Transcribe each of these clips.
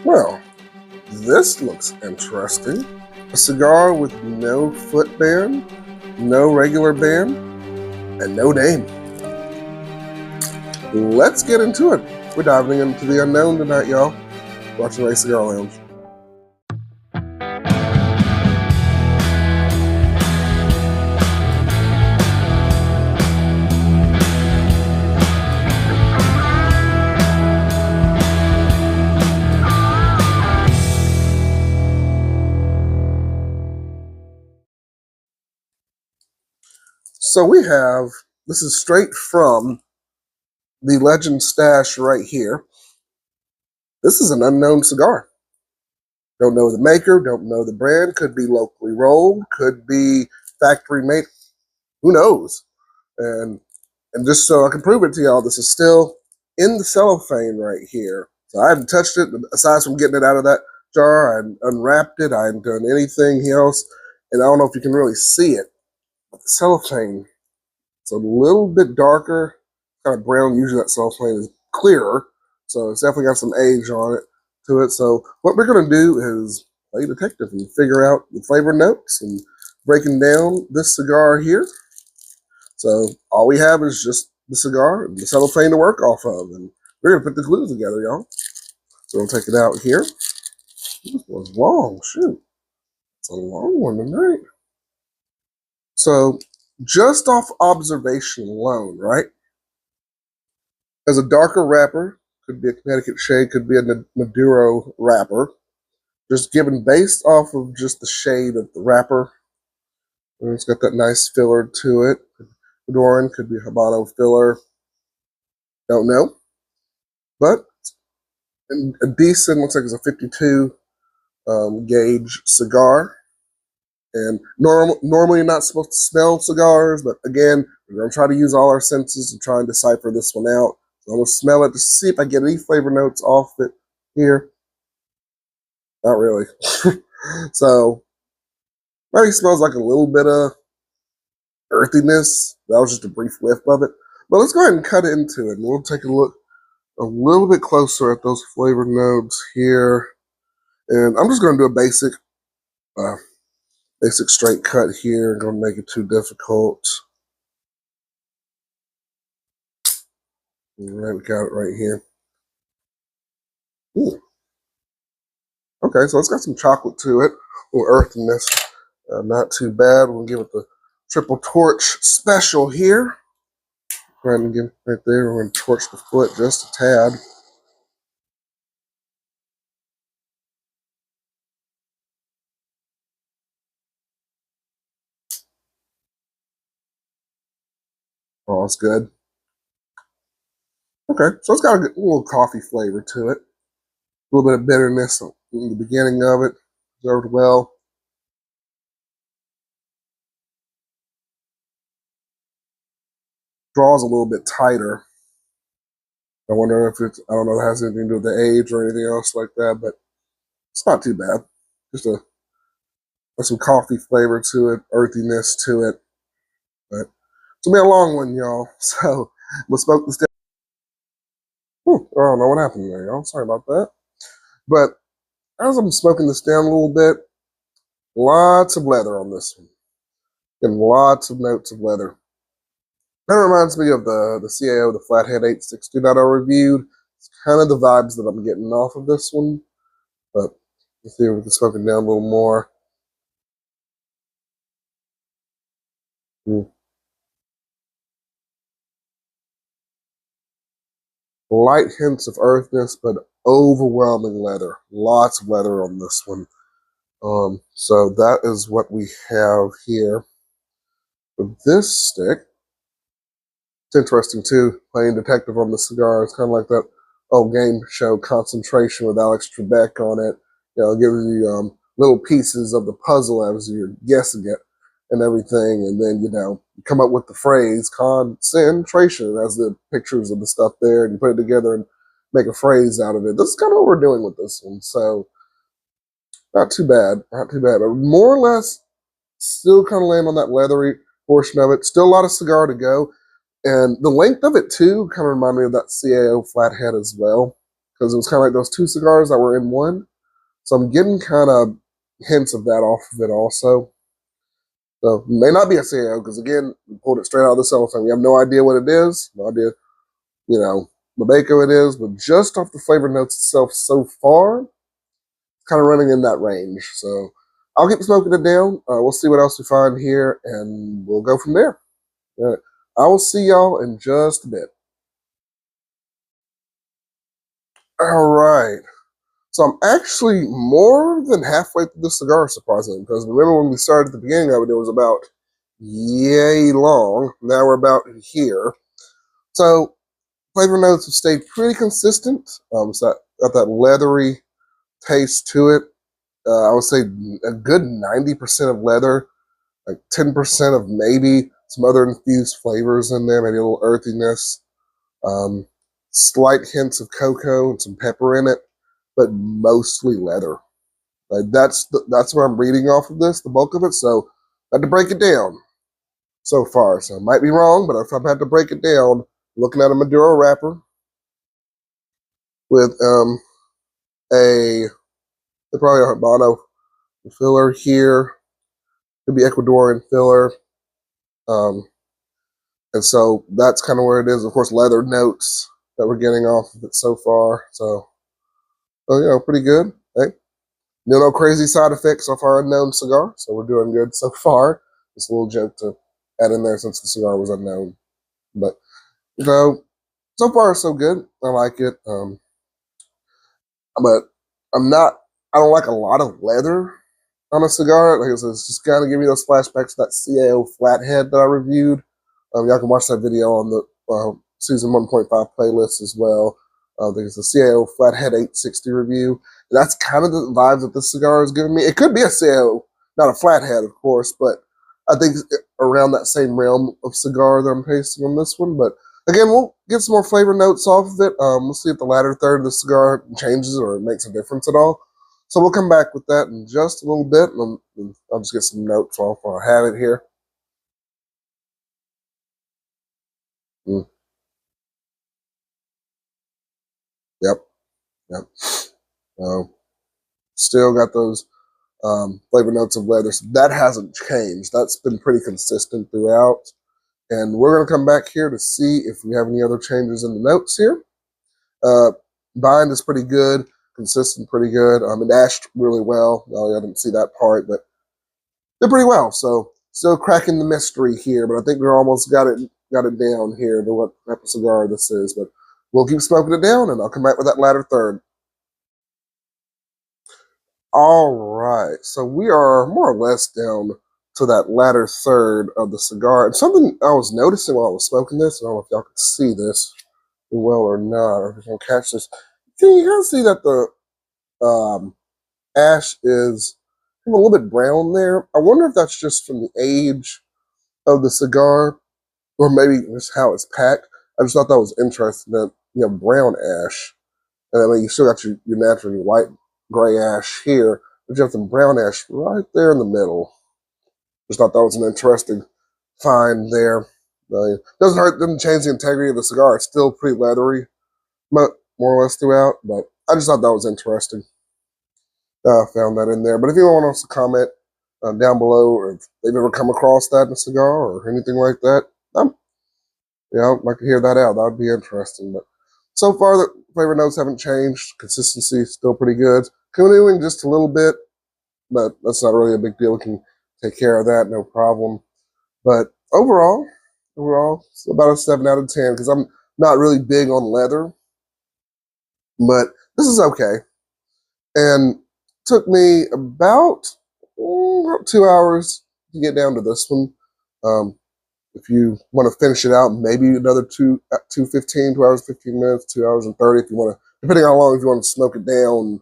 Well, this looks interesting. A cigar with no footband, no regular band, and no name. Let's get into it. We're diving into the unknown tonight, y'all. Watching Ray Cigar Lounge. So we have, this is straight from the Legend Stash right here. This is an unknown cigar. Don't know the maker, don't know the brand, could be locally rolled, could be factory made, who knows? And just so I can prove it to y'all, this is still in the cellophane right here. So I haven't touched it, aside from getting it out of that jar. I hadn't unwrapped it, I hadn't done anything else. And I don't know if you can really see it, but the cellophane, it's a little bit darker, kind of brown. Usually that cellophane is clearer. So it's definitely got some age on it to it. So what we're going to do is play detective and figure out the flavor notes and breaking down this cigar here. So all we have is just the cigar and the cellophane to work off of. And we're going to put the glue together, y'all. So we'll take it out here. This one's long, shoot. It's a long one tonight. So just off observation alone, right? As a darker wrapper, could be a Connecticut shade, could be a Maduro wrapper. Just given based off of just the shade of the wrapper. And it's got that nice filler to it. Maduran, could be Habano filler. Don't know. But a decent, looks like it's a 52 gauge cigar. And normally you're not supposed to smell cigars, but again, we're going to try to use all our senses to try and decipher this one out. So I'm going to smell it to see if I get any flavor notes off it here. Not really. So, maybe smells like a little bit of earthiness. That was just a brief whiff of it. But let's go ahead and cut into it, and we'll take a look a little bit closer at those flavor notes here. And I'm just going to do a basic straight cut here. I'm going to make it too difficult. All right, we got it right here. Ooh. Okay, so it's got some chocolate to it, a little earthiness. Not too bad. We'll give it the triple torch special here. Go ahead and give it right there. We're going to torch the foot just a tad. Oh, it's good. Okay, so it's got a little coffee flavor to it. A little bit of bitterness in the beginning of it. Served well. Draws a little bit tighter. I wonder if it's, I don't know if it has anything to do with the age or anything else like that, but it's not too bad. Just some coffee flavor to it, earthiness to it. But it's going to be a long one, y'all. So we'll smoke this down. I don't know what happened there, y'all. Sorry about that. But as I'm smoking this down a little bit, lots of leather on this one. Getting lots of notes of leather. That reminds me of the CAO, the Flathead 862.0 reviewed. It's kind of the vibes that I'm getting off of this one. But let's see if we can smoke it down a little more. Light hints of earthness, but overwhelming leather. Lots of leather on this one. So that is what we have here. With this stick, it's interesting too, playing detective on the cigar. It's kind of like that old game show Concentration with Alex Trebek on it. You know, giving you little pieces of the puzzle as you're guessing it and everything. And then, you know, you come up with the phrase concentration as the pictures of the stuff there, and you put it together and make a phrase out of it. This is kind of what we're doing with this one. So not too bad. Not too bad. But more or less still kind of laying on that leathery portion of it. Still a lot of cigar to go. And the length of it, too, kind of remind me of that CAO Flathead as well. because it was kind of like those two cigars that were in one. So I'm getting kind of hints of that off of it also. So it may not be a CAO because again, we pulled it straight out of the cellophane. We have no idea what it is, no idea, Mabeco it is, but just off the flavor notes itself so far, it's kind of running in that range. So I'll keep smoking it down. We'll see what else we find here, and we'll go from there. I will see y'all in just a bit. All right. So I'm actually more than halfway through the cigar, surprisingly, because remember when we started at the beginning of it, it was about yay long. Now we're about here. So flavor notes have stayed pretty consistent. So got that leathery taste to it. I would say a good 90% of leather, like 10% of maybe some other infused flavors in there, maybe a little earthiness, slight hints of cocoa and some pepper in it, but mostly leather. Like that's what I'm reading off of this, the bulk of it. So I had to break it down so far. So I might be wrong, but if I've had to break it down, looking at a Maduro wrapper with a probably a Habano filler here, could be Ecuadorian filler. And so that's kind of where it is. Of course, leather notes that we're getting off of it so far. So pretty good. Hey, no crazy side effects off our unknown cigar. So we're doing good so far. Just a little joke to add in there since the cigar was unknown. But, so far so good. I like it. But I don't like a lot of leather on a cigar. Like I said, it's just kind of give me those flashbacks to that CAO flathead that I reviewed. Y'all can watch that video on the season 1.5 playlist as well. I think it's a CAO Flathead 860 review. And that's kind of the vibes that this cigar is giving me. It could be a CAO, not a flathead, of course, but I think around that same realm of cigar that I'm tasting on this one. But again, we'll get some more flavor notes off of it. We'll see if the latter third of the cigar changes or makes a difference at all. So we'll come back with that in just a little bit. And I'll just get some notes off while I have it here. Mm. Yep. Still got those flavor notes of leather. So that hasn't changed. That's been pretty consistent throughout. And we're going to come back here to see if we have any other changes in the notes here. Bind is pretty good. Consistent, pretty good. It ashed really well. I didn't see that part, but did pretty well. So still cracking the mystery here, but I think we almost got it down here to what type of cigar this is. But we'll keep smoking it down, and I'll come back with that latter third. All right, so we are more or less down to that latter third of the cigar. And something I was noticing while I was smoking this, I don't know if y'all can see this well or not, or if you can catch this. You can see that the ash is a little bit brown there. I wonder if that's just from the age of the cigar, or maybe just how it's packed. I just thought that was interesting that you have brown ash, and I mean you still got your naturally white gray ash here, but you have some brown ash right there in the middle. Just thought that was an interesting find there. Doesn't hurt, doesn't change the integrity of the cigar. It's still pretty leathery, but more or less throughout. But I just thought that was interesting. Found that in there. But if anyone wants to comment down below, or if they've ever come across that in a cigar or anything like that, I'd like to hear that out. That would be interesting. But so far, the flavor notes haven't changed. Consistency is still pretty good. Canoeing just a little bit, but that's not really a big deal. We can take care of that, no problem. But overall, it's about a 7 out of 10 because I'm not really big on leather, but this is okay. And took me about 2 hours to get down to this one. If you want to finish it out, maybe another 2:15, 2 hours, 15 minutes, 2 hours and 30 if you want to, depending on how long if you want to smoke it down,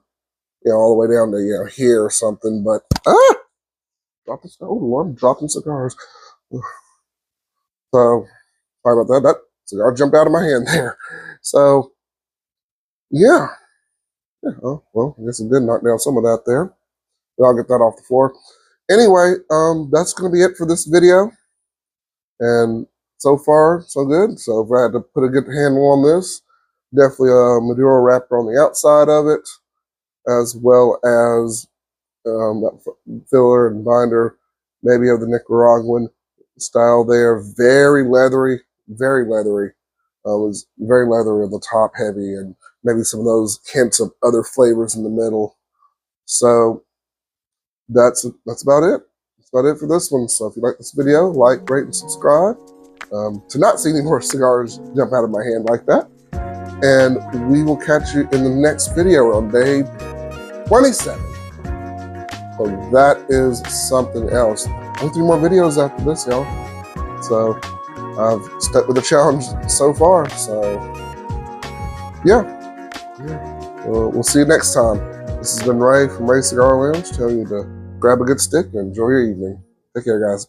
all the way down to here or something. But dropping, oh Lord, I'm dropping cigars. So sorry about that. That cigar jumped out of my hand there. So yeah. Oh, well, I guess it did knock down some of that there. But I'll get that off the floor. Anyway, that's going to be it for this video. And so far, so good. So if I had to put a good handle on this, Definitely a Maduro wrapper on the outside of it, as well as that filler and binder, maybe of the Nicaraguan style there. Very leathery, very leathery. Was very leathery on the top, heavy, and maybe some of those hints of other flavors in the middle. So that's about it. That's about it for this one. So if you like this video, like, rate, and subscribe to not see any more cigars jump out of my hand like that. And we will catch you in the next video on day 27. So that is something else. Only 3 more videos after this, y'all. So I've stuck with the challenge so far. So yeah. We'll see you next time. This has been Ray from Ray Cigar Lounge telling you to grab a good stick and enjoy your evening. Take care, guys.